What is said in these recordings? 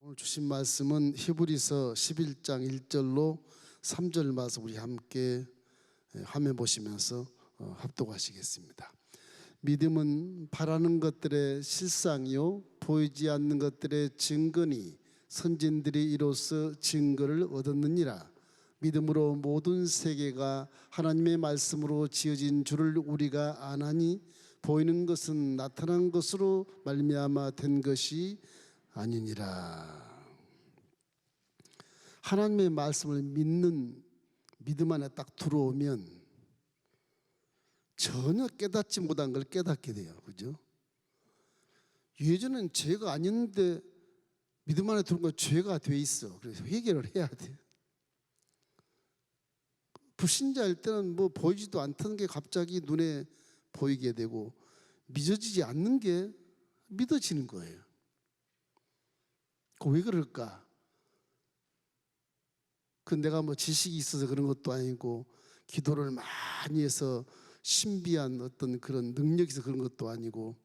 오늘 주신 말씀은 히브리서 11장 1절로 3절 말씀 우리 함께 화면 보시면서 합독하시겠습니다. 믿음은 바라는 것들의 실상이요 보이지 않는 것들의 증거니 선진들이 이로써 증거를 얻었느니라. 믿음으로 모든 세계가 하나님의 말씀으로 지어진 줄을 우리가 아나니 보이는 것은 나타난 것으로 말미암아 된 것이 아니니라. 하나님의 말씀을 믿는 믿음 안에 딱 들어오면 전혀 깨닫지 못한 걸 깨닫게 돼요. 그죠? 예전엔 죄가 아닌데 믿음 안에 들어온 건 죄가 돼 있어. 그래서 해결을 해야 돼. 불신자일 때는 뭐 보이지도 않던 게 갑자기 눈에 보이게 되고 믿어지지 않는 게 믿어지는 거예요. 왜 그럴까? 내가 뭐 지식이 있어서 그런 것도 아니고 기도를 많이 해서 신비한 어떤 그런 능력이 있어서 그런 것도 아니고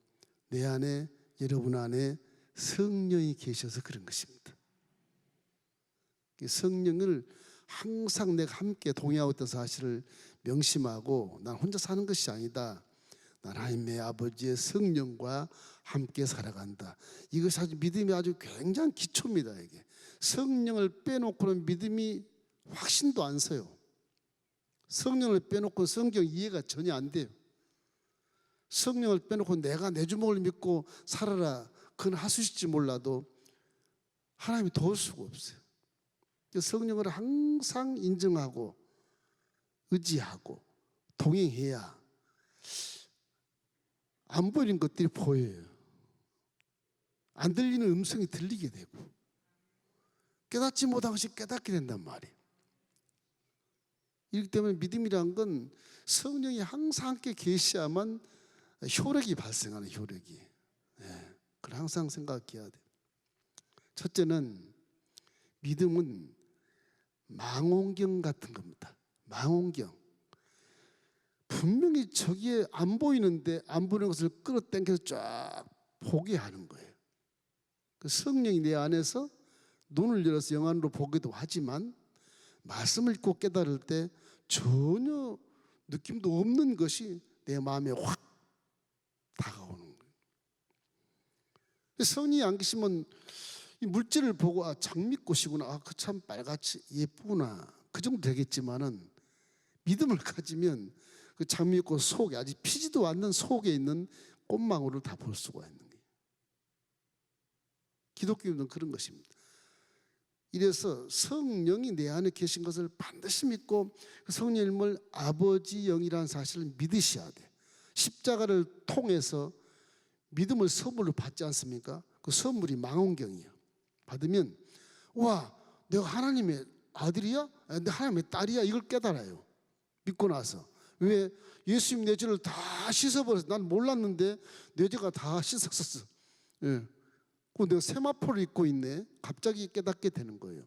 내 안에, 여러분 안에 성령이 계셔서 그런 것입니다. 성령을 항상 내가 함께 동행하고 있던 사실을 명심하고 난 혼자 사는 것이 아니다. 난 하나님의 아버지의 성령과 함께 살아간다. 이것이 아주 믿음이 아주 굉장히 기초입니다. 이게 성령을 빼놓고는 믿음이 확신도 안 서요. 성령을 빼놓고 성경 이해가 전혀 안 돼요. 성령을 빼놓고 내가 내 주먹을 믿고 살아라, 그건 하수실지 몰라도 하나님이 도울 수가 없어요. 성령을 항상 인정하고 의지하고 동행해야 안 보이는 것들이 보여요. 안 들리는 음성이 들리게 되고 깨닫지 못한 것이 깨닫게 된단 말이에요. 이렇기 때문에 믿음이란 건 성령이 항상 함께 계셔야만 효력이 발생하는 효력이. 그걸 항상 생각해야 돼요. 첫째는 믿음은 망원경 같은 겁니다. 망원경. 분명히 저기에 안 보이는데 안 보이는 것을 끌어당겨서 쫙 보게 하는 거예요. 성령이 내 안에서 눈을 열어서 영 안으로 보기도 하지만 말씀을 읽고 깨달을 때 전혀 느낌도 없는 것이 내 마음에 확 다가오는 거예요. 성령이 안 계시면 이 물질을 보고 장미꽃이구나, 그 참 빨갛지 예쁘구나, 그 정도 되겠지만은 믿음을 가지면 그 장미꽃 속에 아직 피지도 않는 속에 있는 꽃망울을 다 볼 수가 있는 거예요. 기독교는 그런 것입니다. 이래서 성령이 내 안에 계신 것을 반드시 믿고 성령님을 아버지 영이라는 사실을 믿으셔야 돼. 십자가를 통해서 믿음을 선물로 받지 않습니까? 그 선물이 망원경이에요. 받으면 와, 내가 하나님의 아들이야? 내가 하나님의 딸이야? 이걸 깨달아요. 믿고 나서. 왜? 예수님 내 죄를 다 씻어버려서 난 몰랐는데 내 죄가 다 씻었었어. 예. 내가 세마포를 입고 있네. 갑자기 깨닫게 되는 거예요.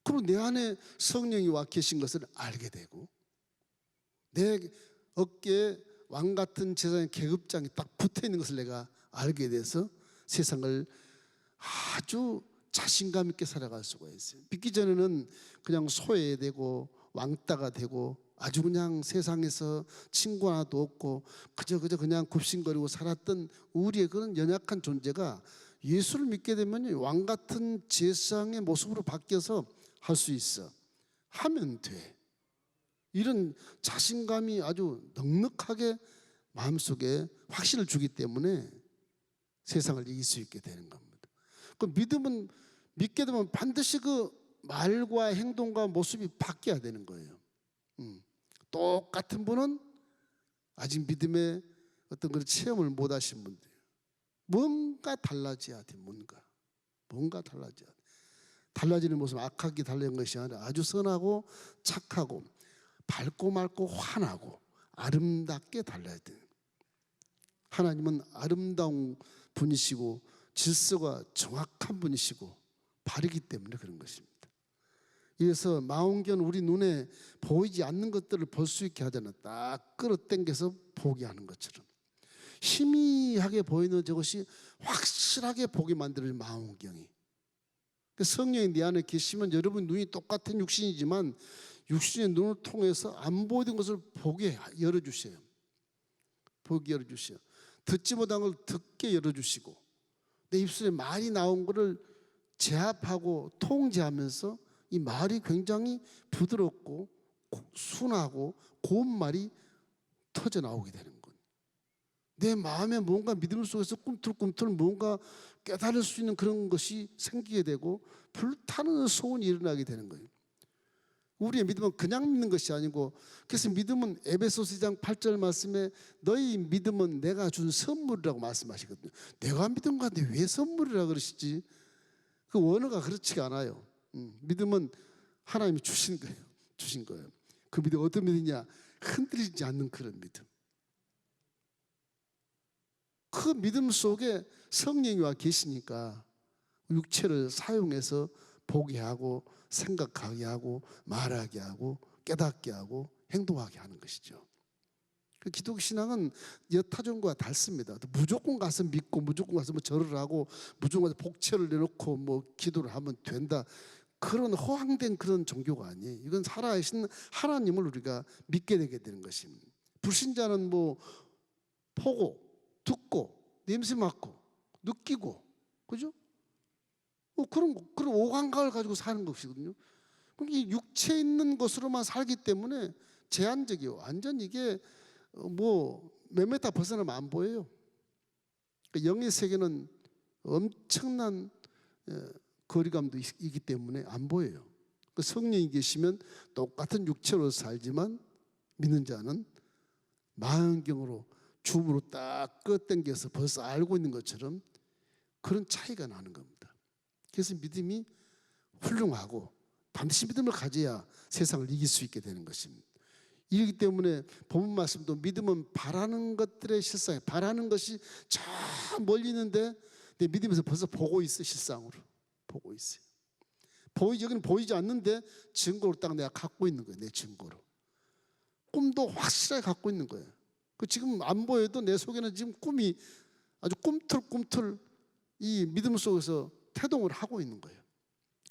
그리고 내 안에 성령이 와 계신 것을 알게 되고 내 어깨에 왕 같은 제사장의 계급장이 딱 붙어 있는 것을 내가 알게 돼서 세상을 아주 자신감 있게 살아갈 수가 있어요. 믿기 전에는 그냥 소외되고 왕따가 되고 아주 그냥 세상에서 친구 하나도 없고 그저 그냥 굽신거리고 살았던 우리의 그런 연약한 존재가 예수를 믿게 되면 왕 같은 제사장의 모습으로 바뀌어서 할 수 있어. 하면 돼. 이런 자신감이 아주 넉넉하게 마음속에 확신을 주기 때문에 세상을 이길 수 있게 되는 겁니다. 그 믿음은 믿게 되면 반드시 그 말과 행동과 모습이 바뀌어야 되는 거예요. 똑같은 분은 아직 믿음의 어떤 그런 체험을 못 하신 분들, 뭔가 달라져야 돼. 뭔가 달라져야 돼. 달라지는 모습은 악하게 달라진 것이 아니라 아주 선하고 착하고 밝고 맑고 환하고 아름답게 달라야 돼. 하나님은 아름다운 분이시고 질서가 정확한 분이시고 바르기 때문에 그런 것입니다. 그래서 망원경은 우리 눈에 보이지 않는 것들을 볼 수 있게 하잖아. 딱 끌어당겨서 보게 하는 것처럼 희미하게 보이는 저것이 확실하게 보게 만드는 망원경이. 성령이 내 안에 계시면 여러분 눈이 똑같은 육신이지만 육신의 눈을 통해서 안 보이던 것을 보게 열어주셔요. 보게 열어주셔요. 듣지 못한 걸 듣게 열어주시고, 내 입술에 말이 나온 것을 제압하고 통제하면서 이 말이 굉장히 부드럽고 순하고 고운 말이 터져 나오게 되는 거예요. 내 마음에 뭔가 믿음 속에서 꿈틀꿈틀 뭔가 깨달을 수 있는 그런 것이 생기게 되고 불타는 소원이 일어나게 되는 거예요. 우리의 믿음은 그냥 믿는 것이 아니고, 그래서 믿음은 에베소서 2장 8절 말씀에 너희 믿음은 내가 준 선물이라고 말씀하시거든요. 내가 믿은 건데 왜 선물이라 그러시지? 그 원어가 그렇지가 않아요. 믿음은 하나님이 주신 거예요. 주신 거예요. 그 믿음 어떤 믿음이냐? 흔들리지 않는 그런 믿음. 그 믿음 속에 성령이 와 계시니까 육체를 사용해서 보게 하고 생각하게 하고 말하게 하고 깨닫게 하고 행동하게 하는 것이죠. 그 기독교 신앙은 여타전과 닮습니다. 무조건 가서 믿고 무조건 가서 뭐 절을 하고 무조건 가서 복채를 내놓고 뭐 기도를 하면 된다, 그런 허황된 그런 종교가 아니에요. 이건 살아계신 하나님을 우리가 믿게 되게 되는 것입니다. 불신자는 뭐 보고 듣고 냄새 맡고 느끼고, 그죠? 그런 오감각을 가지고 사는 것이거든요. 이 육체에 있는 것으로만 살기 때문에 제한적이에요. 완전 이게 뭐 몇 미터 벗어나면 안 보여요. 영의 세계는 엄청난 거리감도 있기 때문에 안 보여요. 성령이 계시면 똑같은 육체로 살지만 믿는 자는 망원경으로 줌으로 딱 끌어당겨서 벌써 알고 있는 것처럼 그런 차이가 나는 겁니다. 그래서 믿음이 훌륭하고 반드시 믿음을 가져야 세상을 이길 수 있게 되는 것입니다. 이기 때문에 본문 말씀도 믿음은 바라는 것들의 실상에, 바라는 것이 저 멀리 있는데 내 믿음에서 벌써 보고 있어. 실상으로 보고 있어요. 여기는 보이지 않는데 증거로 딱 내가 갖고 있는 거예요. 내 증거로. 꿈도 확실하게 갖고 있는 거예요. 지금 안 보여도 내 속에는 지금 꿈이 아주 꿈틀꿈틀 이 믿음 속에서 태동을 하고 있는 거예요.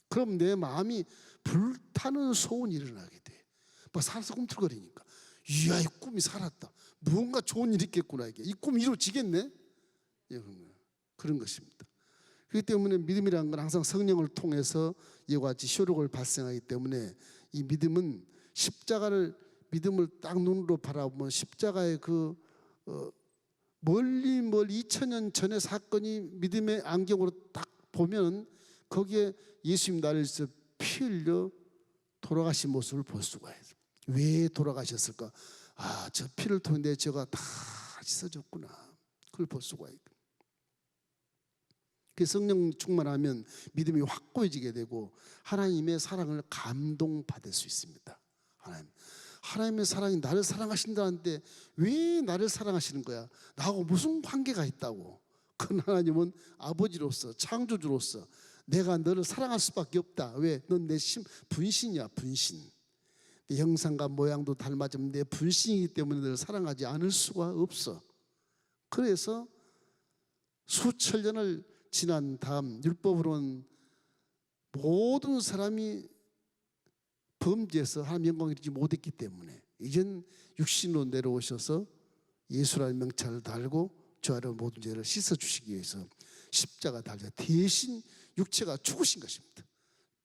그럼 내 마음이 불타는 소원이 일어나게 돼. 막 살아서 꿈틀거리니까, 이야, 이 꿈이 살았다. 무언가 좋은 일이 있겠구나. 이 꿈이 이루어지겠네. 그런 것입니다. 그렇기 때문에 믿음이라는 건 항상 성령을 통해서 이와 같이 효력을 발생하기 때문에 이 믿음은 믿음을 딱 눈으로 바라보면 십자가의 멀리 2000년 전의 사건이 믿음의 안경으로 딱 보면 거기에 예수님 나를 위해서 피 흘려 돌아가신 모습을 볼 수가 있어요. 왜 돌아가셨을까? 아, 저 피를 통해 내 죄가 다 씻어졌구나. 그걸 볼 수가 있고. 그 성령 충만하면 믿음이 확고해지게 되고 하나님의 사랑을 감동받을 수 있습니다. 하나님의 사랑이 나를 사랑하신다는데 왜 나를 사랑하시는 거야? 나하고 무슨 관계가 있다고? 그 하나님은 아버지로서 창조주로서 내가 너를 사랑할 수밖에 없다. 왜? 넌 내 분신이야. 분신. 내 형상과 모양도 닮아지면 내 분신이기 때문에 너를 사랑하지 않을 수가 없어. 그래서 수천 년을 지난 다음 율법으로는 모든 사람이 범죄해서 하나님 영광을 이루지 못했기 때문에 이젠 육신으로 내려오셔서 예수라는 명찰을 달고 저하를 모든 죄를 씻어주시기 위해서 십자가 달려 대신 육체가 죽으신 것입니다.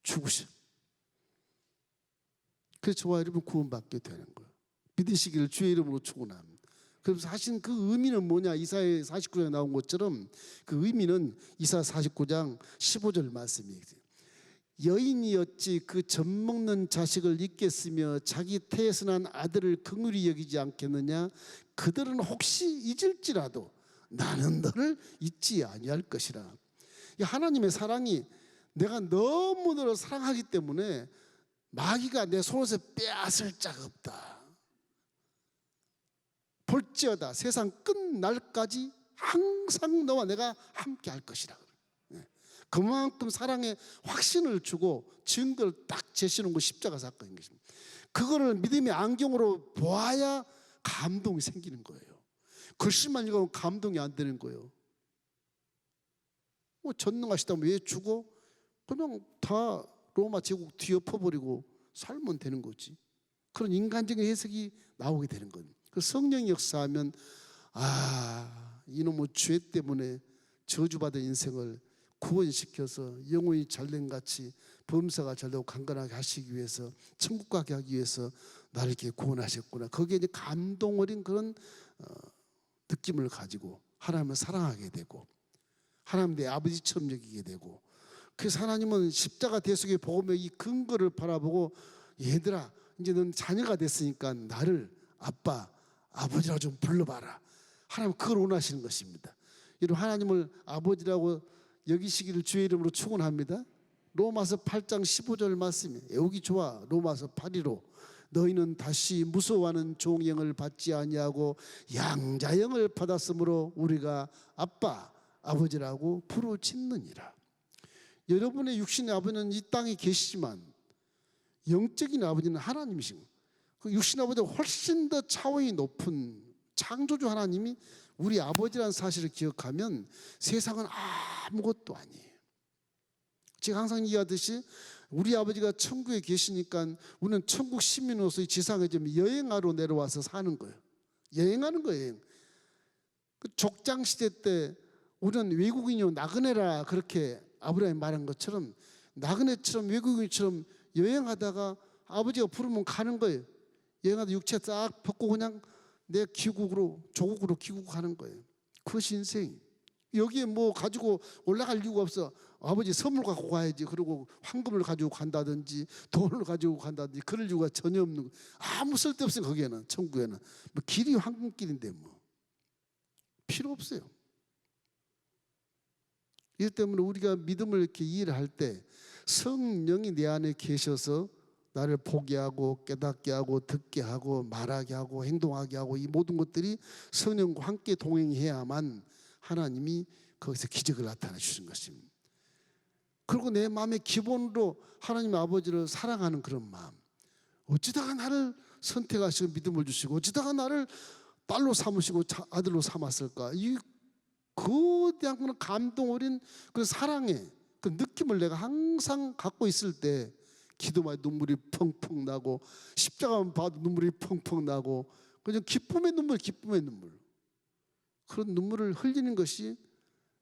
죽으셔. 그래서 저와 여러분 구원받게 되는 거예요. 믿으시기를 주의 이름으로 축원합니다. 그래서 사실 그 의미는 뭐냐? 이사야 49장에 나온 것처럼 그 의미는 이사야 49장 15절 말씀이에요. 여인이 어찌 그 젖먹는 자식을 잊겠으며 자기 태에서 난 아들을 긍휼히 여기지 않겠느냐? 그들은 혹시 잊을지라도 나는 너를 잊지 아니할 것이라. 하나님의 사랑이 내가 너무 너를 사랑하기 때문에 마귀가 내 손에서 빼앗을 자가 없다. 볼지어다 세상 끝날까지 항상 너와 내가 함께 할 것이라. 그만큼 사랑의 확신을 주고 증거를 딱 제시하는 것 십자가 사건인 것입니다. 그거를 믿음의 안경으로 보아야 감동이 생기는 거예요. 글씨만 읽으면 감동이 안 되는 거예요. 전능하시다면 왜 죽어? 그냥 다 로마 제국 뒤엎어버리고 살면 되는 거지. 그런 인간적인 해석이 나오게 되는 거예요. 그 성령이 역사하면 이놈의 죄 때문에 저주받은 인생을 구원시켜서 영혼이 잘된 같이 범사가 잘되고 강건하게 하시기 위해서 천국 가게 하기 위해서 나를 이렇게 구원하셨구나. 거기에 이제 감동 어린 그런 느낌을 가지고 하나님을 사랑하게 되고 하나님 내 아버지처럼 여기게 되고, 그래서 하나님은 십자가 대속의 복음의 이 근거를 바라보고 얘들아 이제 넌 자녀가 됐으니까 나를 아빠 아버지라고 좀 불러봐라. 하나님 그걸 원하시는 것입니다. 여러분 하나님을 아버지라고 여기시기를 주의 이름으로 축원합니다. 로마서 8장 15절 말씀이 애우기 좋아. 로마서 8.15 너희는 다시 무서워하는 종영을 받지 아니하고 양자영을 받았으므로 우리가 아빠 아버지라고 부르짖느니라. 여러분의 육신의 아버지는 이 땅에 계시지만 영적인 아버지는 하나님이시고 그 육신의 아버지가 훨씬 더 차원이 높은 창조주 하나님이 우리 아버지라는 사실을 기억하면 세상은 아무것도 아니에요. 제가 항상 이야기하듯이 우리 아버지가 천국에 계시니까 우리는 천국 시민으로서 이 지상에 좀 여행하러 내려와서 사는 거예요. 여행하는 거예요. 그 족장시대 때 우리는 외국인이요 나그네라 그렇게 아브라함이 말한 것처럼 나그네처럼 외국인처럼 여행하다가 아버지가 부르면 가는 거예요. 여행하다 육체 싹 벗고 그냥 내 귀국으로 조국으로 귀국하는 거예요. 그것이 인생. 여기에 뭐 가지고 올라갈 이유가 없어. 아버지 선물 갖고 가야지. 그리고 황금을 가지고 간다든지 돈을 가지고 간다든지 그럴 이유가 전혀 없는 거예요. 아무 쓸데없어요. 거기에는 천국에는 뭐 길이 황금길인데 뭐 필요 없어요. 이 때문에 우리가 믿음을 이렇게 이해를 할 때 성령이 내 안에 계셔서 나를 보게 하고 깨닫게 하고 듣게 하고 말하게 하고 행동하게 하고 이 모든 것들이 성령과 함께 동행해야만 하나님이 거기서 기적을 나타내 주신 것입니다. 그리고 내 마음의 기본으로 하나님 아버지를 사랑하는 그런 마음, 어찌다가 나를 선택하시고 믿음을 주시고 어찌다가 나를 딸로 삼으시고 아들로 삼았을까. 이 거대한 그런 감동 어린 그 사랑의 그 느낌을 내가 항상 갖고 있을 때 기도만 눈물이 펑펑 나고 십자가만 봐도 눈물이 펑펑 나고 그냥 기쁨의 눈물 그런 눈물을 흘리는 것이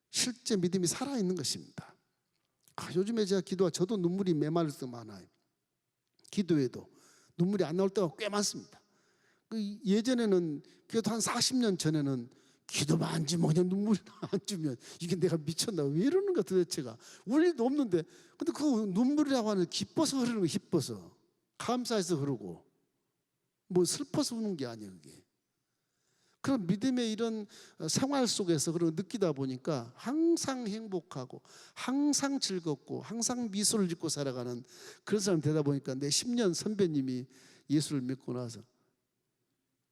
실제 믿음이 살아있는 것입니다. 요즘에 제가 기도하 저도 눈물이 메마를 때 많아요. 기도해도 눈물이 안 나올 때가 꽤 많습니다. 예전에는 그래도 한 40년 전에는 기도만 안 주면 그냥 눈물 안 주면 이게 내가 미쳤나 왜 이러는가 도대체가 울 일도 없는데 근데 그 눈물이라고 하는 기뻐서 흐르는 거 기뻐서 감사해서 흐르고 뭐 슬퍼서 우는 게 아니에요. 그게 그런 믿음의 이런 생활 속에서 그런 느끼다 보니까 항상 행복하고 항상 즐겁고 항상 미소를 짓고 살아가는 그런 사람 되다 보니까 내 10년 선배님이 예수를 믿고 나서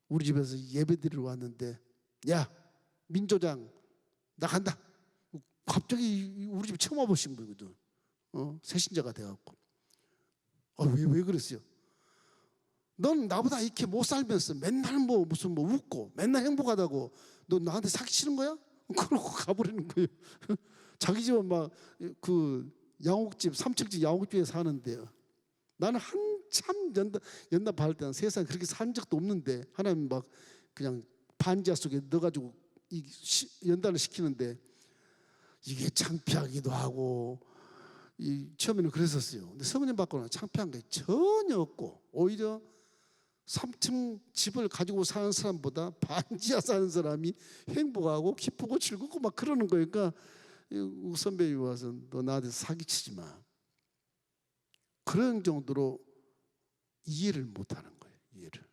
우리 집에서 예배드리러 왔는데 야 민조장 나 간다. 갑자기 우리 집 처음 와보신 분이거든. 새신자가 돼갖고 왜 그랬어요? 넌 나보다 이렇게 못 살면서 맨날 뭐 무슨 뭐 웃고 맨날 행복하다고 너 나한테 사기 치는 거야? 그러고 가버리는 거예요. 자기 집은 막 그 양옥집 3층집 양옥집에 사는데요. 나는 한참 연답할 때는 세상에 그렇게 산 적도 없는데 하나님 막 그냥 반지하 속에 넣어가지고 연단을 시키는데 이게 창피하기도 하고 처음에는 그랬었어요. 근데 성령 받고는 창피한 게 전혀 없고 오히려 3층 집을 가지고 사는 사람보다 반지하 사는 사람이 행복하고 기쁘고 즐겁고 막 그러는 거예요. 그러니까 선배님이 와서 너 나한테 사기치지 마. 그런 정도로 이해를 못하는 거예요. 이해를.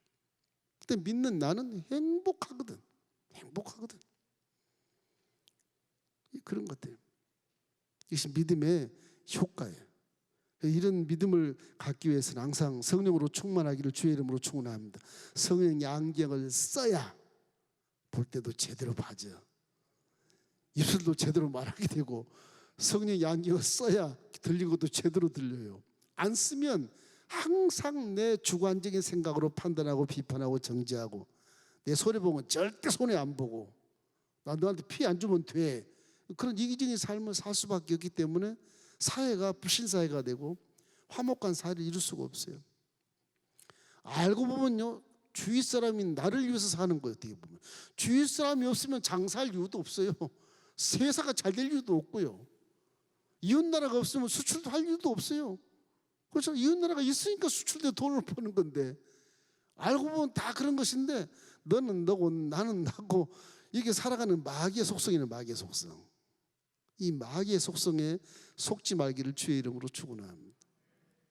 그때 믿는 나는 행복하거든. 그런 것들. 이것이 믿음의 효과예요. 이런 믿음을 갖기 위해서는 항상 성령으로 충만하기를 주의 이름으로 축원합니다. 성령의 안경을 써야 볼 때도 제대로 봐져. 입술도 제대로 말하게 되고 성령의 안경을 써야 들린 것도 제대로 들려요. 안 쓰면 항상 내 주관적인 생각으로 판단하고 비판하고 정죄하고 내 손해보면 절대 손해 안 보고 나 너한테 피해 안 주면 돼. 그런 이기적인 삶을 살 수밖에 없기 때문에 사회가 불신사회가 되고 화목한 사회를 이룰 수가 없어요. 알고 보면요, 주위 사람이 나를 위해서 사는 거예요. 어떻게 보면 주위 사람이 없으면 장사할 이유도 없어요. 세상가 잘 될 이유도 없고요. 이웃나라가 없으면 수출도 할 이유도 없어요. 그래서 이웃나라가 있으니까 수출돼 돈을 버는 건데, 알고 보면 다 그런 것인데 너는 너고 나는 나고 이게 살아가는 마귀의 속성이네. 마귀의 속성. 이 마귀의 속성에 속지 말기를 주의 이름으로 축원합니다.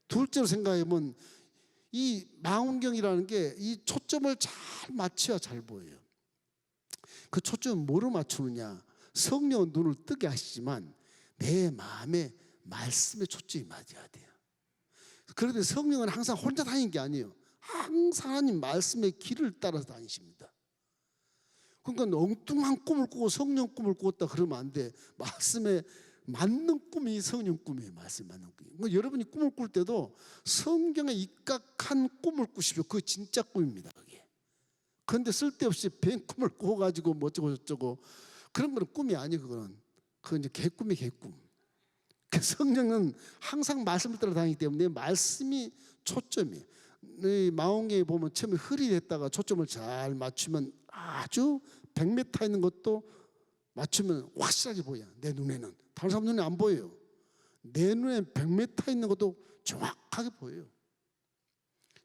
둘째로 생각해보면 이 망원경이라는 게 이 초점을 잘 맞춰야 잘 보여요. 그 초점은 뭐로 맞추느냐? 성령은 눈을 뜨게 하시지만 내 마음에 말씀에 초점이 맞아야 돼요. 그런데 성령은 항상 혼자 다니는 게 아니에요. 항상 하나님 말씀의 길을 따라서 다니십니다. 그러니까 엉뚱한 꿈을 꾸고 성령 꿈을 꿨다 그러면 안 돼. 말씀에 맞는 꿈이 성령 꿈이에요. 말씀에 맞는 꿈이. 그러니까 여러분이 꿈을 꿀 때도 성경에 입각한 꿈을 꾸시오. 그게 진짜 꿈입니다. 그게. 그런데 쓸데없이 뱀 꿈을 꿔가지고 뭐 어쩌고 저쩌고 그런 거는 꿈이 아니에요. 그건 이제 개꿈이 개꿈. 그 성령은 항상 말씀을 따라 다니기 때문에 말씀이 초점이에요. 이 망원경에 보면 처음에 흐릿했다가 초점을 잘 맞추면 아주 100m 있는 것도 맞추면 확실하게 보여요. 내 눈에는. 다른 사람 눈에 안 보여요. 내 눈에 100m 있는 것도 정확하게 보여요.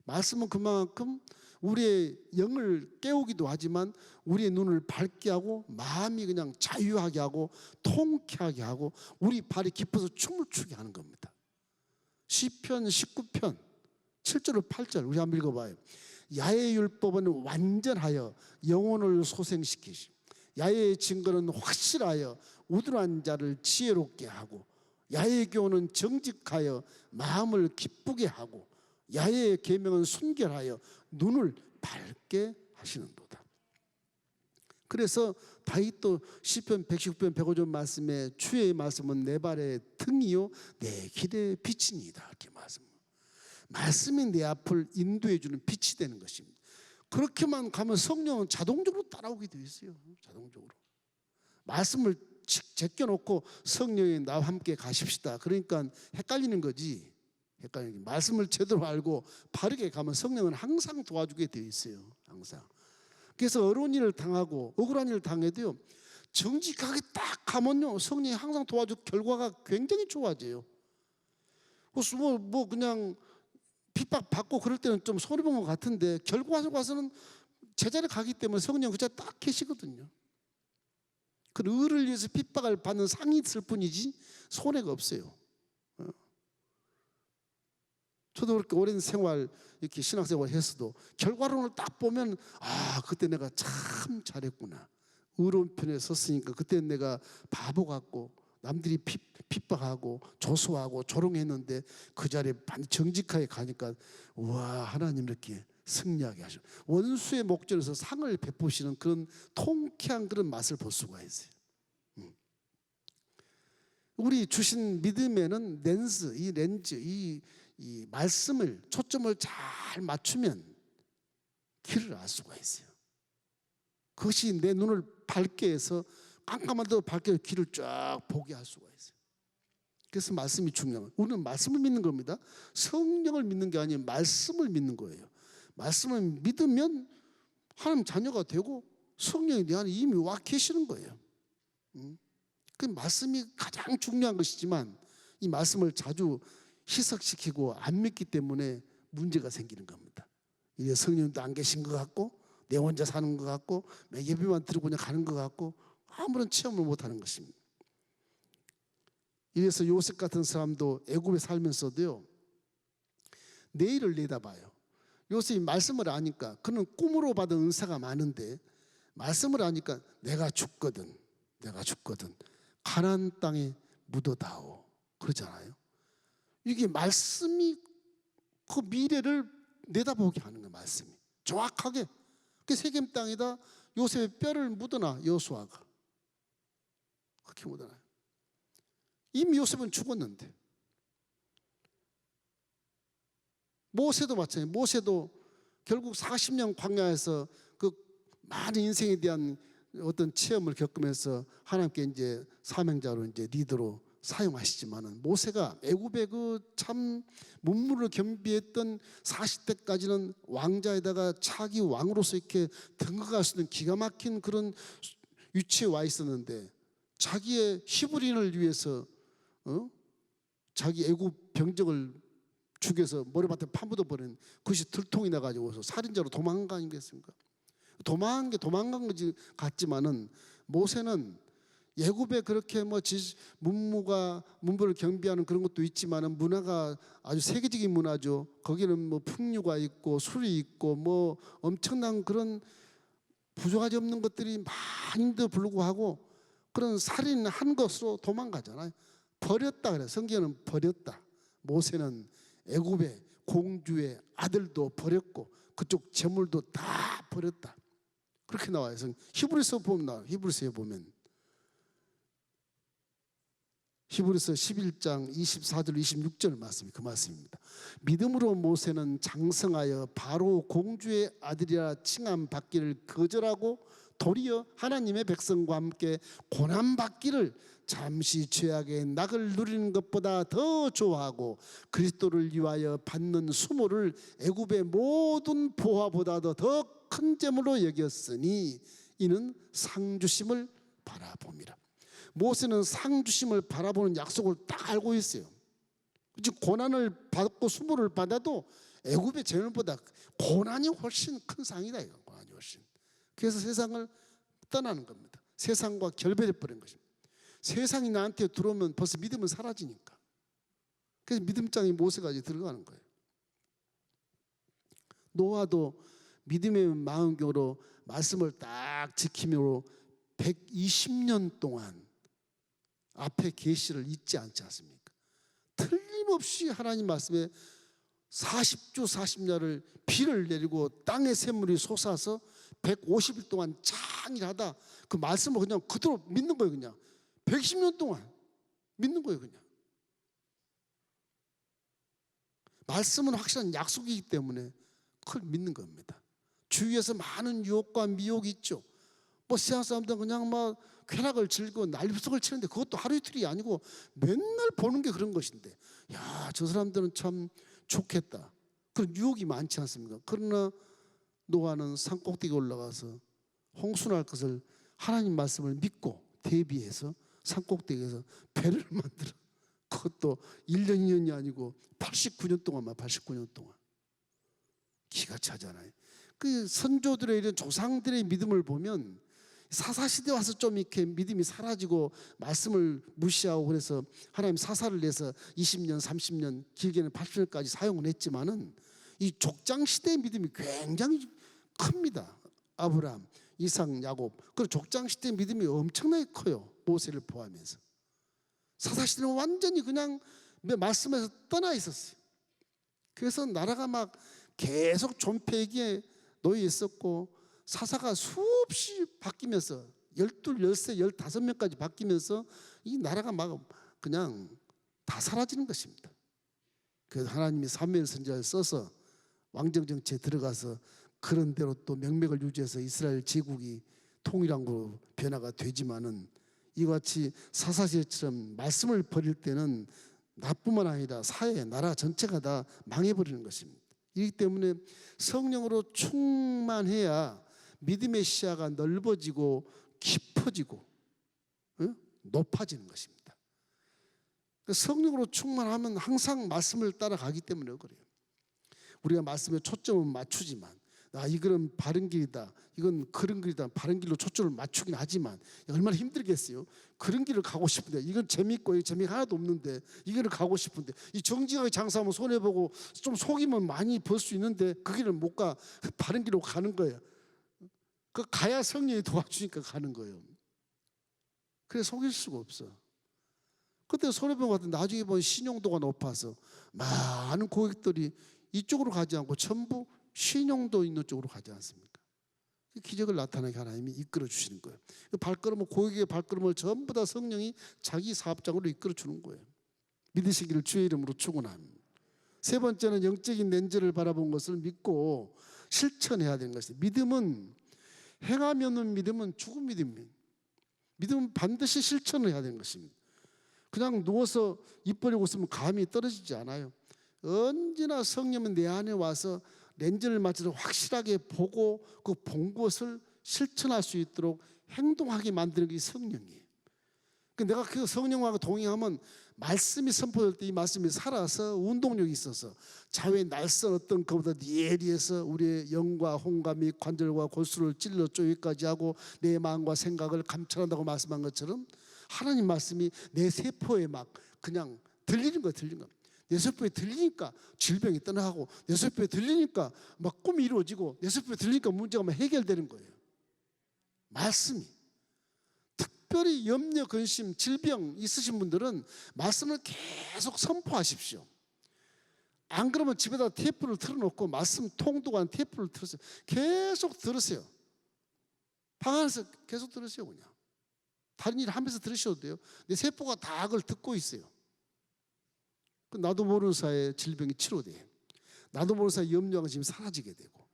말씀은 그만큼 우리의 영을 깨우기도 하지만 우리의 눈을 밝게 하고 마음이 그냥 자유하게 하고 통쾌하게 하고 우리 발이 깊어서 춤을 추게 하는 겁니다. 시편 19편 7절 8절 우리 한번 읽어봐요. 야훼의 율법은 완전하여 영혼을 소생시키시. 야훼의 증거는 확실하여 우둔한 자를 지혜롭게 하고 야훼의 교훈은 정직하여 마음을 기쁘게 하고 야훼의 계명은 순결하여 눈을 밝게 하시는도다. 그래서 다윗도 시편 119편 105절 말씀에 주의 말씀은 내 발의 등이요 내 길의 빛이니이다 이렇게 말씀이 내 앞을 인도해 주는 빛이 되는 것입니다. 그렇게만 가면 성령은 자동적으로 따라오게 되어 있어요. 자동적으로 말씀을 제껴놓고 성령이 나와 함께 가십시다. 그러니까 헷갈리는 거지. 헷갈리는 말씀을 제대로 알고 바르게 가면 성령은 항상 도와주게 되어 있어요. 항상. 그래서 어려운 일을 당하고 억울한 일을 당해도요 정직하게 딱 가면요 성령이 항상 도와주고 결과가 굉장히 좋아져요. 그래서 뭐 그냥 핍박받고 그럴 때는 좀 손해본 것 같은데 결과서는 제자리에 가기 때문에 성령 그 자리에 딱 계시거든요. 그 의를 위해서 핍박을 받는 상이 있을 뿐이지 손해가 없어요. 저도 그렇게 오랜 생활 이렇게 신앙생활 했어도 결과론을 딱 보면 아 그때 내가 참 잘했구나. 의로운 편에 섰으니까 그때 내가 바보 같고 남들이 핍박하고 조소하고 조롱했는데 그 자리에 정직하게 가니까 와 하나님 이렇게 승리하게 하셔. 원수의 목전에서 상을 베푸시는 그런 통쾌한 그런 맛을 볼 수가 있어요. 우리 주신 믿음에는 렌즈 이 말씀을 초점을 잘 맞추면 길을 알 수가 있어요. 그것이 내 눈을 밝게 해서 깜깜한 데도 밝게 해서 길을 쫙 보게 할 수가 있어요. 그래서 말씀이 중요해요. 우리는 말씀을 믿는 겁니다. 성령을 믿는 게 아니에요. 말씀을 믿는 거예요. 말씀을 믿으면 하나님 자녀가 되고 성령이 내 안에 이미 와 계시는 거예요. 그 말씀이 가장 중요한 것이지만 이 말씀을 자주 희석시키고 안 믿기 때문에 문제가 생기는 겁니다. 이제 성령도 안 계신 것 같고 내 혼자 사는 것 같고 예배만 드리고 그냥 가는 것 같고 아무런 체험을 못하는 것입니다. 이래서 요셉 같은 사람도 애굽에 살면서도요 내일을 내다봐요. 요셉이 말씀을 아니까 그는 꿈으로 받은 은사가 많은데 말씀을 아니까 내가 죽거든 가나안 땅에 묻어다오 그러잖아요. 이게 말씀이 그 미래를 내다보게 하는 거예요. 말씀이 정확하게 그 세겜 땅에다 요셉의 뼈를 묻어놔. 여호수아가 그렇게 묻어놔요. 이미 요셉은 죽었는데 모세도 마찬가지예요. 모세도 결국 40년 광야에서 그 많은 인생에 대한 어떤 체험을 겪으면서 하나님께 이제 사명자로 이제 리더로 사용하시지만은, 모세가 애굽의 그 참 문무를 겸비했던 40대까지는 왕자에다가 차기 왕으로서 이렇게 등극할 수 있는 기가 막힌 그런 위치에 와 있었는데, 자기의 히브리인을 위해서 자기 애굽 병정을 죽여서 머리맡에 파묻어 버린 그것이 들통이 나가지고서 살인자로 도망간 거 아니겠습니까? 도망간 거지 같지만은, 모세는 애굽에 그렇게 뭐 문무를 경비하는 그런 것도 있지만은, 문화가 아주 세계적인 문화죠. 거기는 뭐 풍류가 있고 술이 있고 뭐 엄청난 그런 부족하지 없는 것들이 많은데도 불구하고 그런 살인한 것으로 도망가잖아요. 버렸다 그래. 성경은 버렸다. 모세는 애굽의 공주의 아들도 버렸고 그쪽 재물도 다 버렸다. 그렇게 나와요. 히브리서 보면 히브리서에 보면 히브리서 11장 24절 26절 말씀이 그 말씀입니다. 믿음으로 모세는 장성하여 바로 공주의 아들이라 칭함받기를 거절하고 도리어 하나님의 백성과 함께 고난받기를 잠시 죄악의 낙을 누리는 것보다 더 좋아하고 그리스도를 위하여 받는 수모를 애굽의 모든 보화보다도 더 큰 재물로 여겼으니 이는 상 주심을 바라봄이라. 모세는 상 주심을 바라보는 약속을 딱 알고 있어요. 즉 고난을 받고 수모를 받아도 애굽의 재물보다 고난이 훨씬 큰 상이다. 이거 고난이 훨씬. 그래서 세상을 떠나는 겁니다. 세상과 결별해 버린 것입니다. 세상이 나한테 들어오면 벌써 믿음은 사라지니까. 그래서 믿음장이 모세가 이제 들어가는 거예요. 노아도 믿음의 마음으로 말씀을 딱 지킴으로 120년 동안 앞에 계시를 잊지 않지 않습니까? 틀림없이 하나님 말씀에 40주 40야를 비를 내리고 땅의 샘물이 솟아서 150일 동안 창일하다 그 말씀을 그냥 그대로 믿는 거예요. 그냥 110년 동안 믿는 거예요. 그냥 말씀은 확실한 약속이기 때문에 그걸 믿는 겁니다. 주위에서 많은 유혹과 미혹이 있죠. 뭐 세상 사람들은 그냥 막 쾌락을 즐기고 난리속을 치는데 그것도 하루 이틀이 아니고 맨날 보는 게 그런 것인데, 야, 저 사람들은 참 좋겠다. 그런 유혹이 많지 않습니까? 그러나 노아는 산꼭대기에 올라가서 홍수날 것을 하나님 말씀을 믿고 대비해서 산꼭대기에서 배를 만들어, 그것도 1년 2년이 아니고 89년 동안만 89년 동안. 기가 차잖아요. 그 선조들의 이런 조상들의 믿음을 보면 사사시대 와서 좀 이렇게 믿음이 사라지고 말씀을 무시하고 그래서 하나님 사사를 내서 20년 30년 길게는 80년까지 사용을 했지만은 이 족장시대의 믿음이 굉장히 큽니다. 아브라함, 이삭, 야곱. 그리고 족장시대의 믿음이 엄청나게 커요. 모세를 포함해서. 사사시대는 완전히 그냥 말씀에서 떠나 있었어요. 그래서 나라가 막 계속 존폐기에 놓여 있었고 사사가 수없이 바뀌면서 12, 13, 15명까지 바뀌면서 이 나라가 막 그냥 다 사라지는 것입니다. 그래서 하나님이 사무엘 선지자를 써서 왕정정치에 들어가서 그런 대로 또 명맥을 유지해서 이스라엘 제국이 통일왕국으로 변화가 되지만은, 이와 같이 사사시대처럼 말씀을 버릴 때는 나뿐만 아니라 사회, 나라 전체가 다 망해버리는 것입니다. 이기 때문에 성령으로 충만해야 믿음의 시야가 넓어지고 깊어지고 높아지는 것입니다. 성령으로 충만하면 항상 말씀을 따라가기 때문에 그래요. 우리가 말씀에 초점을 맞추지만, 이거는 바른 길이다, 이건 그런 길이다, 바른 길로 초점을 맞추긴 하지만 얼마나 힘들겠어요. 그런 길을 가고 싶은데, 이건 재밌고 재미가 하나도 없는데 이거를 가고 싶은데, 이 정직하게 장사하면 손해보고 좀 속이면 많이 벌 수 있는데 그 길을 못 가. 바른 길로 가는 거예요. 그 가야 성령이 도와주니까 가는 거예요. 그래 속일 수가 없어. 그때 손해본 것 같은데 나중에 보면 신용도가 높아서 많은 고객들이 이쪽으로 가지 않고 전부 신용도 있는 쪽으로 가지 않습니까? 기적을 나타나게 하나님이 이끌어 주시는 거예요. 발걸음을, 고객의 발걸음을 전부 다 성령이 자기 사업장으로 이끌어 주는 거예요. 믿으시기를 주의 이름으로 축원합니다. 세 번째는 영적인 렌즈를 바라본 것을 믿고 실천해야 되는 것입니다. 믿음은 행함이 없는 믿음은 죽은 믿음입니다. 믿음은 반드시 실천을 해야 되는 것입니다. 그냥 누워서 입 벌리고 있으면 감이 떨어지지 않아요. 언제나 성령은 내 안에 와서 렌즈를 맞춰서 확실하게 보고 그 본 것을 실천할 수 있도록 행동하게 만드는 게 성령이에요. 내가 그 성령하고 동행하면 말씀이 선포될 때 이 말씀이 살아서 운동력이 있어서 자외 날선 어떤 것보다 예리해서 우리의 영과 혼과 및 관절과 골수를 찔러 쪼개기까지 하고 내 마음과 생각을 감찰한다고 말씀한 것처럼 하나님 말씀이 내 세포에 막 그냥 들리는 거예요. 들리는 거. 내 세포에 들리니까 질병이 떠나가고 내 세포에 들리니까 막 꿈이 이루어지고 내 세포에 들리니까 문제가 막 해결되는 거예요. 말씀이. 특별히 염려, 근심, 질병 있으신 분들은 말씀을 계속 선포하십시오. 안 그러면 집에다 테이프를 틀어놓고 말씀 통독한 테이프를 틀으세요. 계속 들으세요. 방 안에서 계속 들으세요. 그냥 다른 일 하면서 들으셔도 돼요. 내 세포가 다 그걸 듣고 있어요. 나도 모르는 사이에 질병이 치료돼. 나도 모르는 사이에 염려가 지금 사라지게 되고,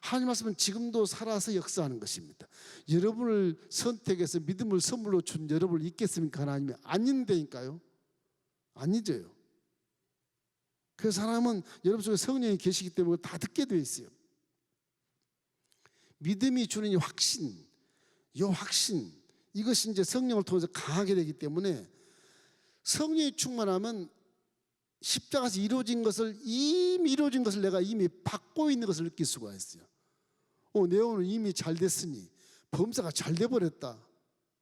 하나님 말씀은 지금도 살아서 역사하는 것입니다. 여러분을 선택해서 믿음을 선물로 준 여러분을 잊겠습니까? 하나님이 안 잊는다니까요. 안 잊어요. 그래서 사람은 여러분 속에 성령이 계시기 때문에 다 듣게 되어 있어요. 믿음이 주는 이 확신, 이것이 이제 성령을 통해서 강하게 되기 때문에 성령이 충만하면 십자가에서 이루어진 것을 내가 이미 받고 있는 것을 느낄 수가 있어요. 내 오늘 이미 잘 됐으니 범사가 잘 돼버렸다.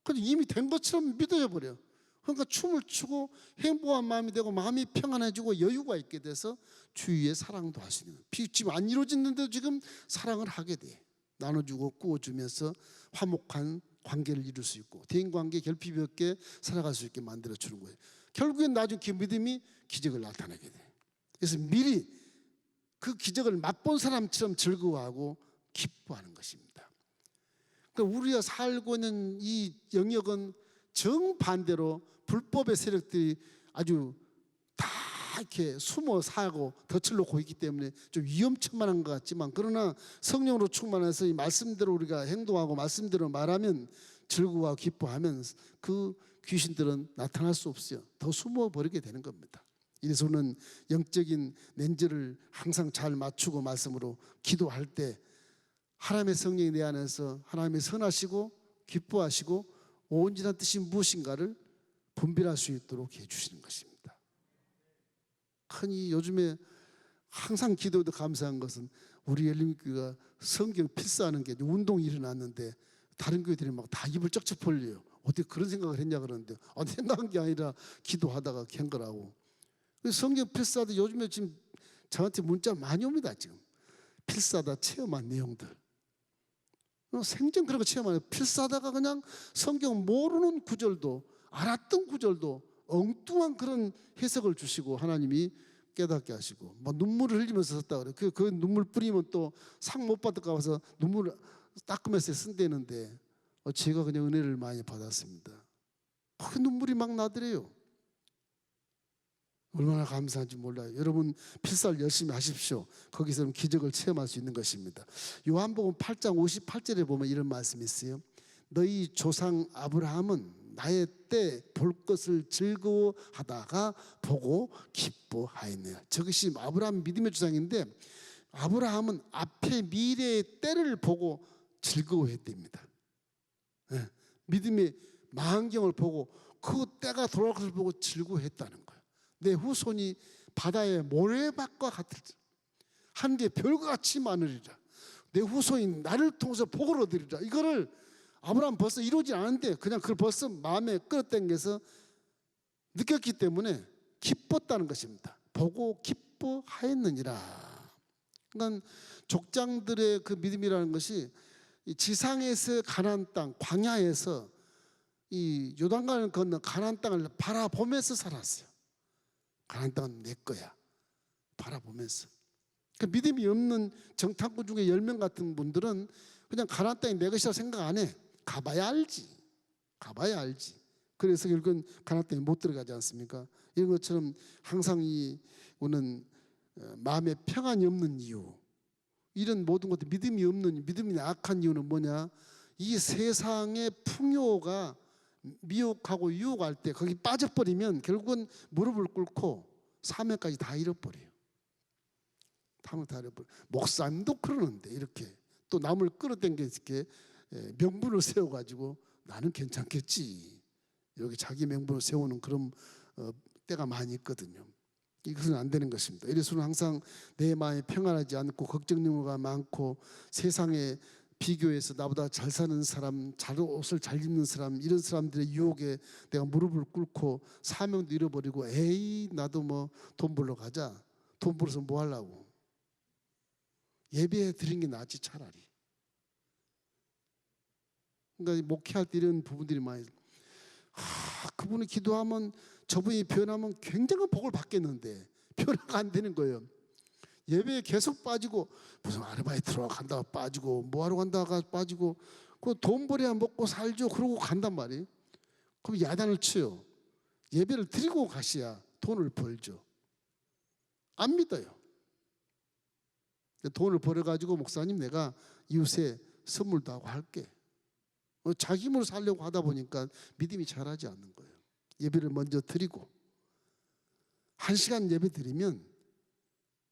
근데 이미 된 것처럼 믿어져 버려. 그러니까 춤을 추고 행복한 마음이 되고 마음이 평안해지고 여유가 있게 돼서 주위에 사랑도 할 수 있는 거예요. 지금 안 이루어졌는데도 지금 사랑을 하게 돼. 나눠주고 구워주면서 화목한 관계를 이룰 수 있고 대인관계 결핍이 없게 살아갈 수 있게 만들어주는 거예요. 결국엔 나중에 그 믿음이 기적을 나타내게 돼. 그래서 미리 그 기적을 맛본 사람처럼 즐거워하고 기뻐하는 것입니다. 그러니까 우리가 살고 있는 이 영역은 정반대로 불법의 세력들이 아주 다 이렇게 숨어 살고 덫을 놓고 있기 때문에 좀 위험천만한 것 같지만, 그러나 성령으로 충만해서 이 말씀대로 우리가 행동하고 말씀대로 말하면 즐거워하고 기뻐하면 그 귀신들은 나타날 수 없어요. 더 숨어버리게 되는 겁니다. 이래서 우리는 영적인 렌즈를 항상 잘 맞추고 말씀으로 기도할 때 하나님의 성령이 내 안에서 하나님의 선하시고 기뻐하시고 온전한 뜻이 무엇인가를 분별할 수 있도록 해주시는 것입니다. 흔히 요즘에 항상 기도도 감사한 것은 우리 열림교회가 성경 필사하는 게 운동이 일어났는데 다른 교회들이 막 다 입을 쩍쩍 벌려요. 어떻게 그런 생각을 했냐 그러는데 생각한 게 아니라 기도하다가 캔 거라고. 성경 필사도 요즘에 지금 저한테 문자 많이 옵니다. 지금 필사다 체험한 내용들. 생전 그런 거 체험하는 필사다가 그냥 성경 모르는 구절도 알았던 구절도 엉뚱한 그런 해석을 주시고 하나님이 깨닫게 하시고 막 눈물을 흘리면서 썼다 그래. 그 눈물 뿌리면 또 상 못 받을까 봐서 눈물을 닦으면서 쓴다는데 제가 그냥 은혜를 많이 받았습니다. 그 눈물이 막 나더래요. 얼마나 감사한지 몰라요. 여러분 필사를 열심히 하십시오. 거기서는 기적을 체험할 수 있는 것입니다. 요한복음 8장 58절에 보면 이런 말씀이 있어요. 너희 조상 아브라함은 나의 때 볼 것을 즐거워하다가 보고 기뻐하였느니라. 저것이 아브라함 믿음의 주장인데 아브라함은 앞에 미래의 때를 보고 즐거워했답니다. 믿음의 망경을 보고 그 때가 돌아올 것을 보고 즐거워했다는 거예요. 내 후손이 바다의 모래밭과 같으리라. 하늘의 별과 같이 많으리라. 내 후손이 나를 통해서 복을 얻으리라. 이거를 아브라함 벌써 이루어지지 않았는데 그냥 그걸 벌써 마음에 끌어당겨서 느꼈기 때문에 기뻤다는 것입니다. 보고 기뻐하였느니라. 그러니까 족장들의 그 믿음이라는 것이 지상에서 가나안 땅, 광야에서 이 요단강을 건너 가나안 땅을 바라보면서 살았어요. 가나안 땅은 내 거야. 바라보면서. 그 믿음이 없는 정탐꾼 중에 10명 같은 분들은 그냥 가나안 땅이 내 것이라 생각 안 해. 가봐야 알지. 그래서 결국은 가나안 땅에 못 들어가지 않습니까? 이런 것처럼 항상 우리는 마음에 평안이 없는 이유, 이런 모든 것들 믿음이 약한 이유는 뭐냐? 이 세상의 풍요가 미혹하고 유혹할 때 거기 빠져버리면 결국은 무릎을 꿇고 사명까지 다 잃어버려요. 목사님도 그러는데 이렇게 또 남을 끌어당겨 이렇게 명분을 세워가지고 나는 괜찮겠지, 여기 자기 명분을 세우는 그런 때가 많이 있거든요. 이것은 안 되는 것입니다. 이래서는 항상 내 마음이 평안하지 않고 걱정거리가 많고 세상에 비교해서 나보다 잘 사는 사람, 잘 옷을 잘 입는 사람, 이런 사람들의 유혹에 내가 무릎을 꿇고 사명도 잃어버리고 에이 나도 뭐 돈 벌러 가자. 돈 벌어서 뭐 하려고. 예배 드리는 게 낫지 차라리. 그러니까 목회할 때 이런 부분들이 많이 그분이 기도하면 저분이 변하면 굉장한 복을 받겠는데 변화가 안 되는 거예요. 예배에 계속 빠지고 무슨 아르바이트로 간다가 빠지고 뭐하러 간다가 빠지고 그 돈 벌어야 먹고 살죠. 그러고 간단 말이에요. 그럼 야단을 쳐요. 예배를 드리고 가셔야 돈을 벌죠. 안 믿어요. 돈을 벌어가지고 목사님 내가 이웃에 선물도 하고 할게. 자기 힘으로 살려고 하다 보니까 믿음이 자라지 않는 거예요. 예배를 먼저 드리고 1시간 예배 드리면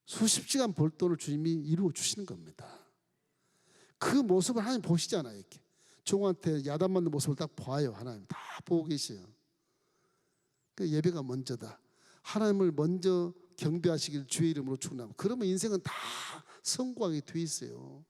수십 시간 벌 돈을 주님이 이루어 주시는 겁니다. 그 모습을 하나님 보시잖아요. 이렇게 종한테 야단 맞는 모습을 딱 봐요. 하나님 다 보고 계셔요. 그 예배가 먼저다. 하나님을 먼저 경배하시길 주의 이름으로 축원합니다. 그러면 인생은 다 성공하게 돼 있어요.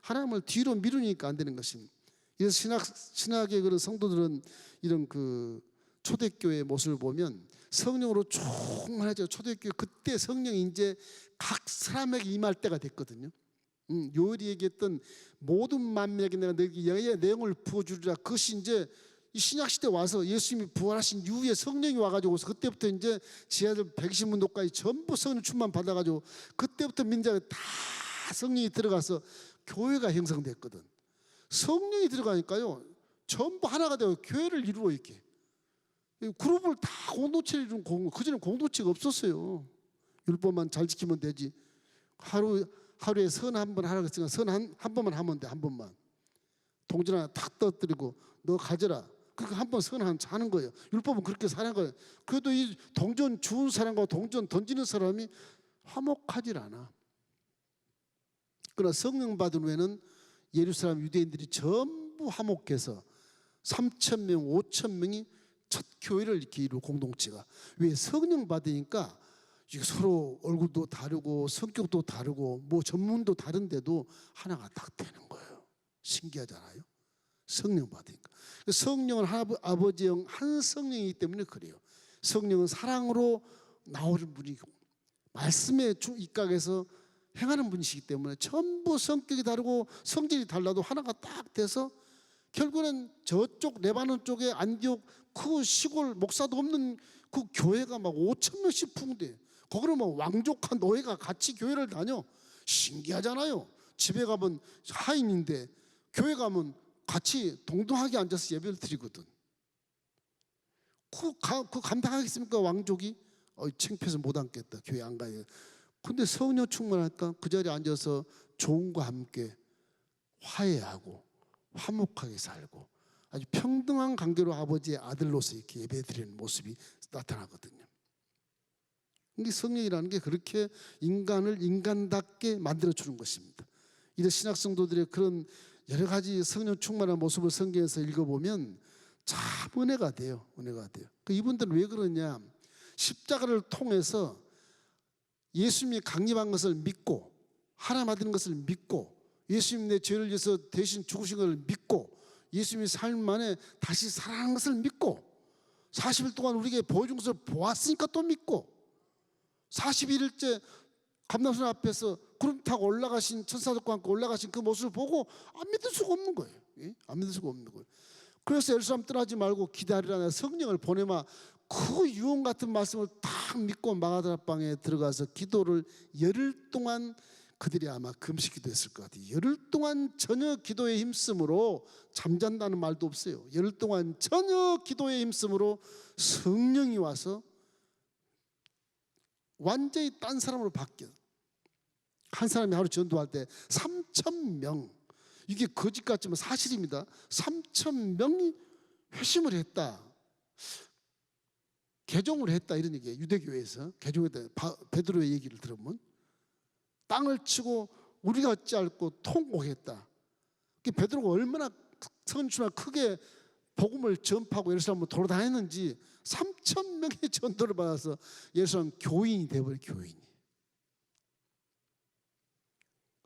하나님을 뒤로 미루니까 안 되는 것입니다. 그래서 신학의 그런 성도들은 이런 그 초대교회의 모습을 보면 성령으로 충만해져. 초대교회 그때 성령이 이제 각 사람에게 임할 때가 됐거든요. 요엘이 얘기했던 모든 만민에게 내가 너에게 영의 내용을 부어주리라. 그것이 이제 이 신약 시대 와서 예수님이 부활하신 이후에 성령이 와가지고 그때부터 이제 지하들 120문도까지 전부 성령 충만 받아가지고 그때부터 민족에 다 성령이 들어가서 교회가 형성됐거든. 성령이 들어가니까요 전부 하나가 되고 교회를 이루어 이렇게 그룹을 다 공동체를 이루는 그전에 공동체가 없었어요. 율법만 잘 지키면 되지. 하루에 선 한 번 하라고 했으니까 선 한 번만 하면 돼. 한 번만 동전 하나 탁 떠뜨리고 너 가져라. 그러니까 한 번 선 하는 거예요. 율법은 그렇게 사는 거예요. 그래도 이 동전 주운 사람과 동전 던지는 사람이 화목하질 않아. 그러나 성령 받은 후에는 예루살렘 유대인들이 전부 화목해서 3,000명, 5,000명이 첫 교회를 이렇게 이루고 공동체가. 왜? 성령 받으니까 서로 얼굴도 다르고 성격도 다르고 뭐 전문도 다른데도 하나가 딱 되는 거예요. 신기하잖아요. 성령 받으니까. 성령은 아버지 영 한 성령이기 때문에 그래요. 성령은 사랑으로 나오는 분이고 말씀에 입각해서 행하는 분이시기 때문에 전부 성격이 다르고 성질이 달라도 하나가 딱 돼서 결국은 저쪽 레바논 쪽에 안디옥 그 시골 목사도 없는 그 교회가 막 5,000명씩 풍대. 거기는 뭐 왕족한 노예가 같이 교회를 다녀. 신기하잖아요. 집에 가면 하인인데 교회 가면 같이 동등하게 앉아서 예배를 드리거든. 그 감당하겠습니까? 왕족이? 창피해서 못 앉겠다. 교회 안 가요. 근데 성령 충만하니까 그 자리에 앉아서 종과 함께 화해하고 화목하게 살고 아주 평등한 관계로 아버지의 아들로서 이렇게 예배드리는 모습이 나타나거든요. 이 성령이라는 게 그렇게 인간을 인간답게 만들어주는 것입니다. 이런 신학 성도들의 그런 여러 가지 성령 충만한 모습을 성경에서 읽어보면 참 은혜가 돼요. 은혜가 돼요. 이분들은 왜 그러냐? 십자가를 통해서 예수님이 강림한 것을 믿고 하나님 아들인 것을 믿고 예수님 내 죄를 위해서 대신 죽으신 것을 믿고 예수님이 삶 만에 다시 살아난 것을 믿고 40일 동안 우리에게 보여준 것을 보았으니까 또 믿고 41일째 감람산 앞에서 구름 타고 올라가신 천사들과 함께 올라가신 그 모습을 보고 안 믿을 수가 없는 거예요. 안 믿을 수가 없는 거예요. 그래서 예루살렘 떠나지 말고 기다리라. 성령을 보내마. 그 유언 같은 말씀을 딱 믿고 마가다라 방에 들어가서 기도를 열흘 동안 그들이 아마 금식기도 했을 것 같아요. 열흘 동안 전혀 기도에 힘쓰므로 잠잔다는 말도 없어요. 열흘 동안 전혀 기도에 힘쓰므로 성령이 와서 완전히 딴 사람으로 바뀌어. 한 사람이 하루 전도할 때 3,000명, 이게 거짓 같지만 사실입니다. 3,000명이 회심을 했다, 개종을 했다, 이런 얘기예요. 유대교회에서 개종했다. 베드로의 얘기를 들으면 땅을 치고 우리가 어찌할꼬 통곡했다. 베드로가 얼마나 선수나 크게 복음을 전파하고 예루살렘을 돌아다녔는지 3,000명의 전도를 받아서 예루살렘 교인이 되어버린 교인이.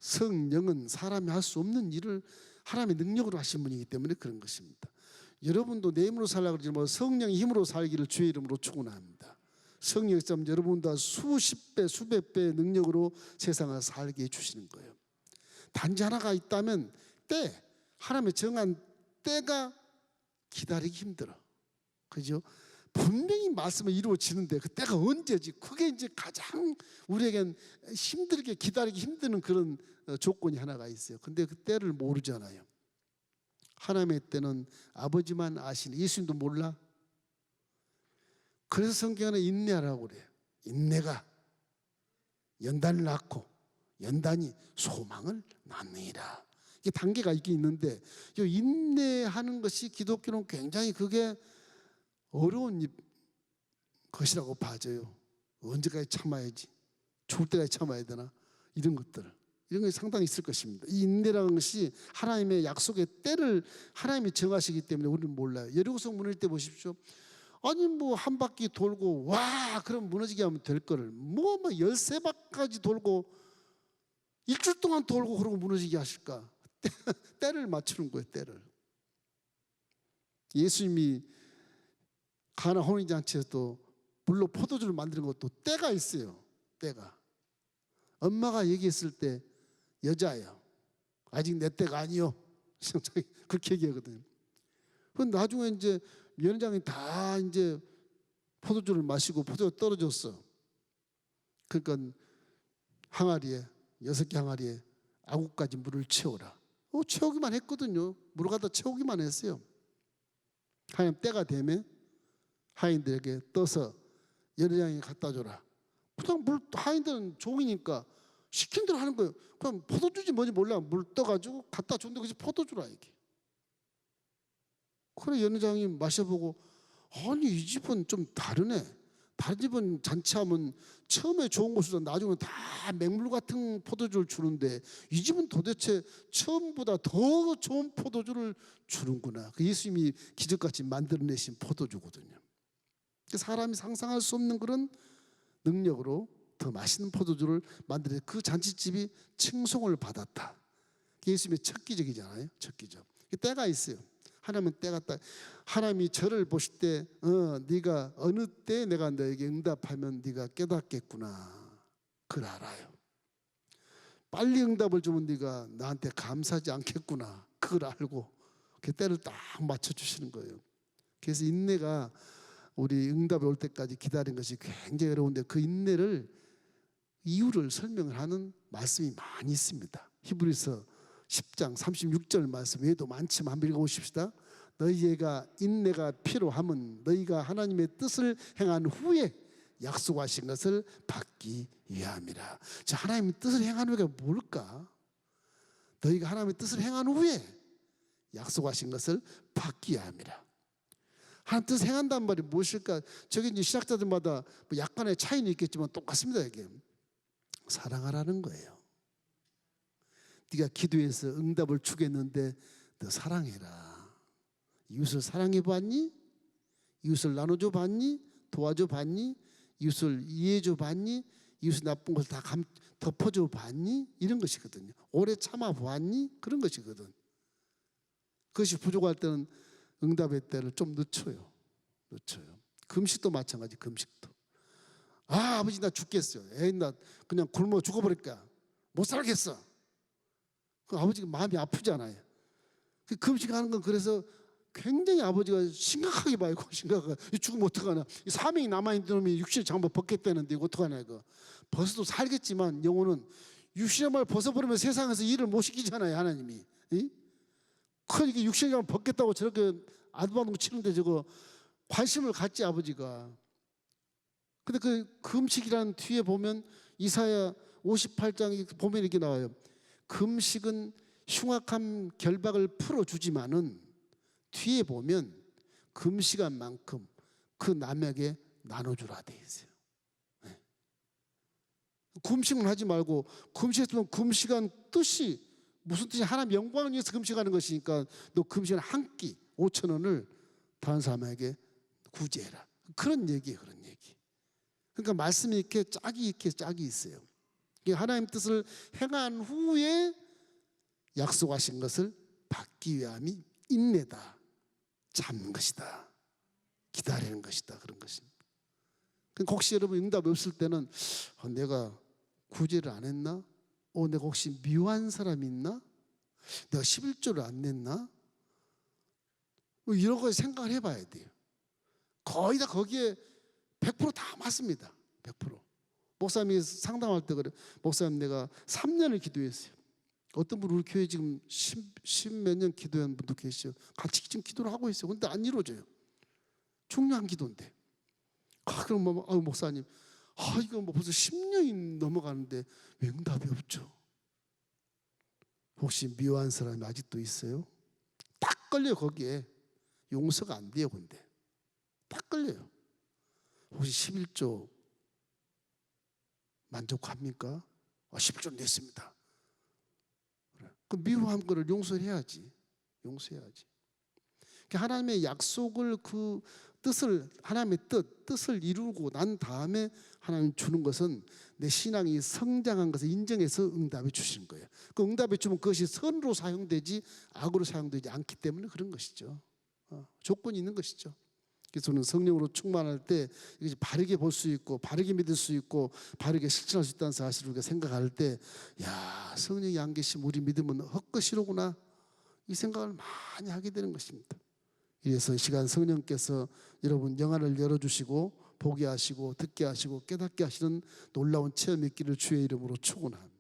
성령은 사람이 할 수 없는 일을 하나님의 능력으로 하신 분이기 때문에 그런 것입니다. 여러분도 내 힘으로 살려고 그러지 말고 성령의 힘으로 살기를 주의 이름으로 축원합니다. 성령의 점 여러분보다 수십 배 수백 배의 능력으로 세상을 살게 해주시는 거예요. 단지 하나가 있다면 때, 하나님의 정한 때가 기다리기 힘들어. 그죠? 분명히 말씀이 이루어지는데 그 때가 언제지? 그게 이제 가장 우리에겐 힘들게 기다리기 힘드는 그런 조건이 하나가 있어요. 근데 그 때를 모르잖아요. 하나님의 때는 아버지만 아시는, 예수님도 몰라. 그래서 성경은 인내하라고 그래요. 인내가 연단을 낳고 연단이 소망을 낳느니라. 이게 단계가 있긴 있는데 이 인내하는 것이 기독교는 굉장히 그게 어려운 것이라고 봐져요. 언제까지 참아야지? 죽을 때까지 참아야 되나? 이런 것들, 이런 것이 상당히 있을 것입니다. 이 인내라는 것이 하나님의 약속의 때를 하나님이 정하시기 때문에 우리는 몰라요. 여리고성 무너질 때 보십시오. 아니 뭐 한 바퀴 돌고 와 그럼 무너지게 하면 될 거를 뭐 13바퀴까지 돌고 일주일 동안 돌고 그러고 무너지게 하실까? 때를 맞추는 거예요. 때를. 예수님이 가나 혼인잔치에서도 물로 포도주를 만드는 것도 때가 있어요. 때가. 엄마가 얘기했을 때 여자예요. 아직 내 때가 아니요. 그렇게 얘기하거든요. 그런데 나중에 이제 위원장이 다 이제 포도주를 마시고 포도가 떨어졌어. 그러니까 항아리에 6개 항아리에 아구까지 물을 채워라. 채우기만 했거든요. 물을 갖다 채우기만 했어요. 하나님 때가 되면 하인들에게 떠서 위원장이 갖다 줘라. 그냥 물, 하인들은 종이니까 시킨 대로 하는 거예요. 그럼 포도주지 뭔지 몰라. 물 떠가지고 갖다 줬는데 그게 포도주라 이게. 그래 연회장이 마셔보고 아니 이 집은 좀 다르네. 다른 집은 잔치하면 처음에 좋은 것으로 나중에 다 맹물 같은 포도주를 주는데 이 집은 도대체 처음보다 더 좋은 포도주를 주는구나. 그 예수님이 기적같이 만들어내신 포도주거든요. 사람이 상상할 수 없는 그런 능력으로 더 맛있는 포도주를 만들어 그 잔치집이 칭송을 받았다. 예수님의 첫 기적이잖아요. 첫 기적. 때가 있어요. 하나님은 때가 딱 하나님이 저를 보실 때 네가 어느 때 내가 너에게 응답하면 네가 깨닫겠구나. 그걸 알아요. 빨리 응답을 주면 네가 나한테 감사하지 않겠구나. 그걸 알고 그 때를 딱 맞춰주시는 거예요. 그래서 인내가 우리 응답이 올 때까지 기다린 것이 굉장히 어려운데 그 인내를 이유를 설명을 하는 말씀이 많이 있습니다. 히브리서 10장 36절 말씀 외에도 많지만 한번 읽어보십시다. 너희가 인내가 필요함은 너희가 하나님의 뜻을 행한 후에 약속하신 것을 받기 위함이라. 자, 하나님의 뜻을 행하는 후가 뭘까? 너희가 하나님의 뜻을 행한 후에 약속하신 것을 받기 위함이라. 하나님 뜻을 행한다는 말이 무엇일까? 저기 이제 신학자들마다 뭐 약간의 차이는 있겠지만 똑같습니다. 이게 사랑하라는 거예요. 네가 기도해서 응답을 주겠는데 너 사랑해라. 이웃을 사랑해 봤니? 이웃을 나눠줘 봤니? 도와줘 봤니? 이웃을 이해줘 봤니? 이웃의 나쁜 것을 다 덮어줘 봤니? 이런 것이거든요. 오래 참아 봤니? 그런 것이거든. 그것이 부족할 때는 응답의 때를 좀 늦춰요. 금식도 마찬가지. 금식도. 아버지 나 죽겠어요. 나 그냥 굶어 죽어버릴 거야. 못 살겠어. 그 아버지가 마음이 아프잖아요. 그 금식하는 건 그래서 굉장히 아버지가 심각하게 봐요. 심각하게. 죽으면 어떡하나. 이 사명이 남아있는 놈이 육신의 장부 벗겠다는데 이거 어떡하나 이거. 벗어도 살겠지만 영혼은 육신의 말 벗어버리면 세상에서 일을 못 시키잖아요. 하나님이. 그러니까 육신의 장부 벗겠다고 저렇게 아두방동 치는데 저거 관심을 갖지 아버지가. 근데 그 금식이라는 뒤에 보면 이사야 58장에 보면 이렇게 나와요. 금식은 흉악한 결박을 풀어주지만은 뒤에 보면 금식한 만큼 그 남에게 나눠주라 돼 있어요. 네. 금식은 하지 말고, 금식했으면 금식한 뜻이 무슨 뜻이, 하나님 영광을 위해서 금식하는 것이니까 너 금식한 한 끼 5,000원을 다른 사람에게 구제해라. 그런 얘기예요. 그런 얘기. 그러니까 말씀이 이렇게 짝이 있어요. 하나님 뜻을 행한 후에 약속하신 것을 받기 위함이 인내다, 참는 것이다, 기다리는 것이다, 그런 것입니다. 그러니까 혹시 여러분 응답이 없을 때는 내가 구제를 안 했나? 내가 혹시 미워한 사람이 있나? 내가 11조를 안 냈나? 이런 거 생각을 해봐야 돼요. 거의 다 거기에 100% 맞습니다. 100%. 목사님이 상담할 때 그래. 목사님, 내가 3년을 기도했어요. 어떤 분 우리 교회 지금 10몇 년 기도한 분도 계시죠. 같이 지금 기도를 하고 있어요. 근데 안 이루어져요. 중요한 기도인데. 그럼 목사님, 이거 벌써 10년이 넘어가는데 왜 응답이 없죠? 혹시 미워한 사람이 아직도 있어요? 딱 걸려요. 거기에 용서가 안 돼요. 근데 딱 걸려요. 혹시 11조 만족합니까? 11조 냈습니다. 그 미워한 거를 용서해야지. 용서해야지. 하나님의 약속을, 그 뜻을, 하나님의 뜻을 이루고 난 다음에 하나님 주는 것은 내 신앙이 성장한 것을 인정해서 응답해 주시는 거예요. 그 응답해 주면 그것이 선으로 사용되지 악으로 사용되지 않기 때문에 그런 것이죠. 조건이 있는 것이죠. 그래서 저는 성령으로 충만할 때 이것이 바르게 볼 수 있고 바르게 믿을 수 있고 바르게 실천할 수 있다는 사실을 우리가 생각할 때, 야, 성령이 안 계시면 우리 믿음은 헛것이로구나, 이 생각을 많이 하게 되는 것입니다. 그래서 이 시간 성령께서 여러분 영안을 열어주시고 보게 하시고 듣게 하시고 깨닫게 하시는 놀라운 체험이 있기를 주의 이름으로 축원합니다.